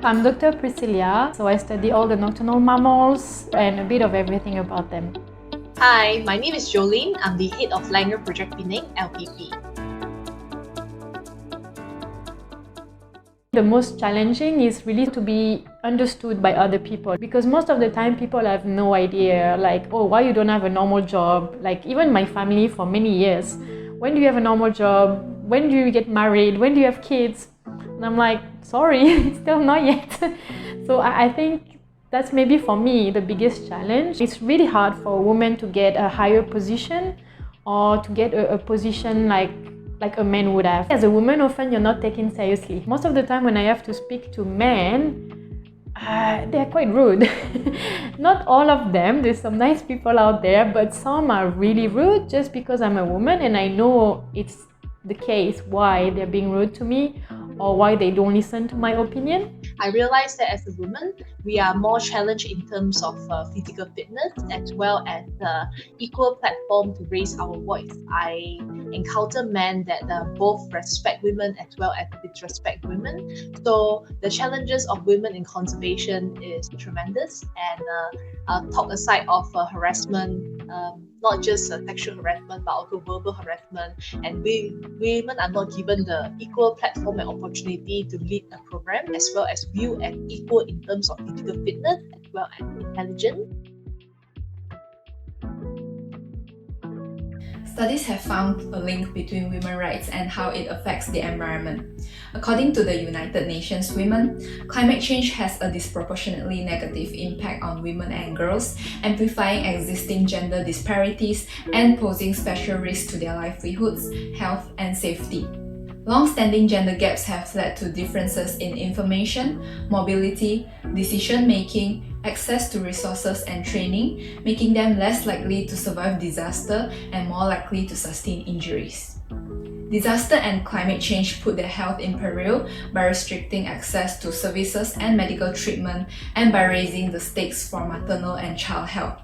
I'm Dr. Priscilla, so I study all the nocturnal mammals and a bit of everything about them. Hi, my name is Jolene. I'm the head of Langer Project Penang, LPP. The most challenging is really to be understood by other people, because most of the time people have no idea, like, oh, why you don't have a normal job? Like, even my family for many years, when do you have a normal job? When do you get married? When do you have kids? And I'm like, sorry, still not yet. So I think that's maybe for me the biggest challenge. It's really hard for a woman to get a higher position or to get a position like a man would have. As a woman, often you're not taken seriously. Most of the time when I have to speak to men, they're quite rude. Not all of them, there's some nice people out there, but some are really rude just because I'm a woman and I know it's the case why they're being rude to me or why they don't listen to my opinion. I realized that as a woman, we are more challenged in terms of physical fitness as well as equal platform to raise our voice. I encounter men that both respect women as well as disrespect women. So the challenges of women in conservation is tremendous. And talk aside of harassment, not just sexual harassment, but also verbal harassment. And women are not given the equal platform and opportunity to lead a program, as well as viewed as equal in terms of physical fitness as well as intelligence. Studies have found a link between women's rights and how it affects the environment. According to the United Nations Women, climate change has a disproportionately negative impact on women and girls, amplifying existing gender disparities and posing special risks to their livelihoods, health, and safety. Long-standing gender gaps have led to differences in information, mobility, decision-making, access to resources and training, making them less likely to survive disaster and more likely to sustain injuries. Disaster and climate change put their health in peril by restricting access to services and medical treatment and by raising the stakes for maternal and child health.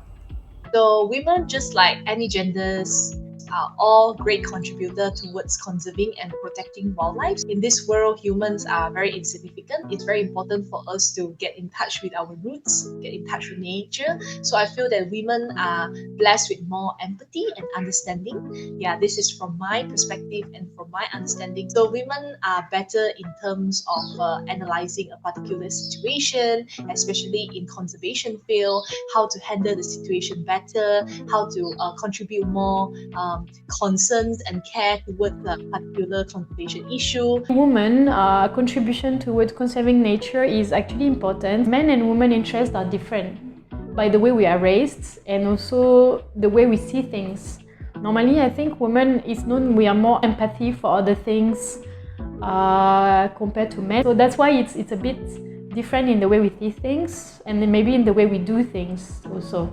So women, just like any genders, are all great contributors towards conserving and protecting wildlife. In this world, humans are very insignificant. It's very important for us to get in touch with our roots, get in touch with nature. So I feel that women are blessed with more empathy and understanding. Yeah, this is from my perspective and from my understanding. So women are better in terms of analyzing a particular situation, especially in conservation field, how to handle the situation better, how to contribute more concerns and care towards a particular conservation issue. Women contribution towards conserving nature is actually important. Men and women interests are different by the way we are raised and also the way we see things. Normally, I think women is known we are more empathy for other things compared to men. So that's why it's a bit different in the way we see things and then maybe in the way we do things also.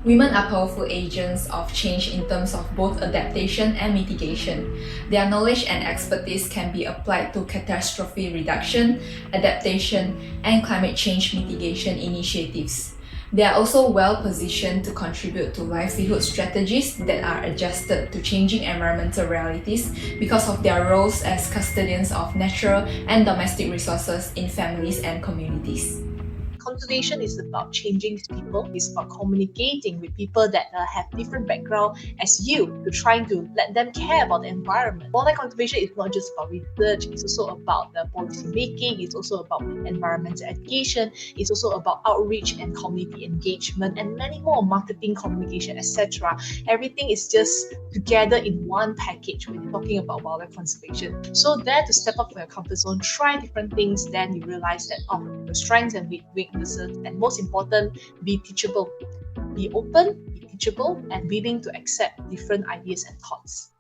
Women are powerful agents of change in terms of both adaptation and mitigation. Their knowledge and expertise can be applied to catastrophe reduction, adaptation, and climate change mitigation initiatives. They are also well positioned to contribute to livelihood strategies that are adjusted to changing environmental realities because of their roles as custodians of natural and domestic resources in families and communities. Conservation is about changing people. It's about communicating with people that have different background as you to trying to let them care about the environment. Wildlife conservation is not just about research. It's also about the policy making. It's also about environmental education. It's also about outreach and community engagement and many more, marketing, communication, etc. Everything is just together in one package when you're talking about wildlife conservation. So dare to step up from your comfort zone, try different things, then you realize that your strengths and weaknesses, and most important, be teachable. Be open, be teachable, and willing to accept different ideas and thoughts.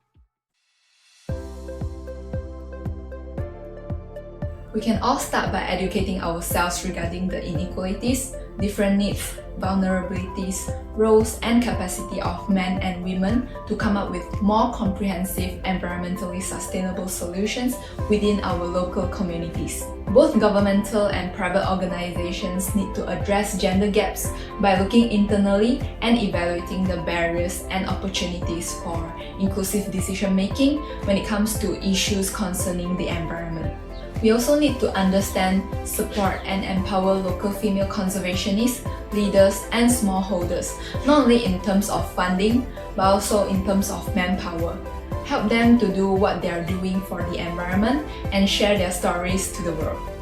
We can all start by educating ourselves regarding the inequalities, different needs, vulnerabilities, roles, and capacity of men and women to come up with more comprehensive, environmentally sustainable solutions within our local communities. Both governmental and private organizations need to address gender gaps by looking internally and evaluating the barriers and opportunities for inclusive decision-making when it comes to issues concerning the environment. We also need to understand, support, and empower local female conservationists, leaders, and smallholders, not only in terms of funding, but also in terms of manpower. Help them to do what they are doing for the environment and share their stories to the world.